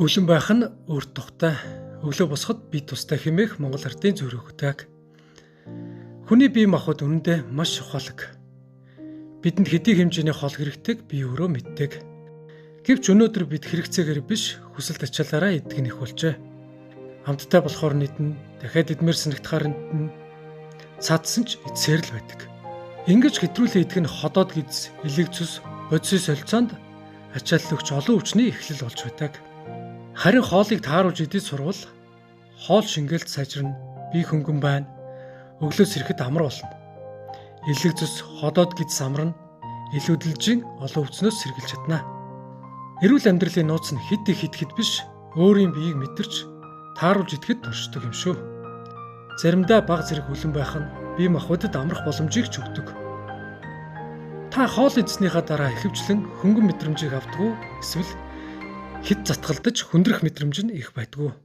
Өвлөн байх нь өөрт тухтай, өглөө босоход би тустай хэмээх Монгол ардын зүрх өгдөг. Хүний бие махбод үнэндээ маш ухаалаг. Бидэнд хэдий хэмжээний хол хэрэгтэйг би өөрөө мэддэг. Гэвч өнөөдөр бид хэрэгцээгээр биш хүсэлт ачаалаараа идэх нь их болжээ. Амттай болохоор нийтэн дахиад идмээр санагдахаар нь цаадсан ч эцсээр л байдаг. Ингэж хэтрүүлэн идэх нь ходоод гиз, элэг цус, бодисын солилцоонд ачаалал өгч олон өвчний эхлэл болж байдаг. Харин хоолыг тааруулж идэж сурвал хоол шингээлт сайжирна, бие хөнгөн байна, өглөөс ирэхэд амар болно. Элэг цус, ходоод гиз самарна, илүүдэлжин олон өвчнөөс сэргийлж чадна. Эрүүл амьдралын нууц нь хэд их идэхэд биш, өөрийн биеийг мэдэрч тааруулж идэхэд туршдаг юм шүү. Заримдаа баг зэрэг өлөн байх нь бие махбодод амрах боломжийг ч өгдөг. Та хоол идснийхаа дараа ихэвчлэн хөнгөн мэдрэмжийг авдаг уу? Эсвэл хэд затгалдаж хүндрэх мэдрэмж нь их байдгүй.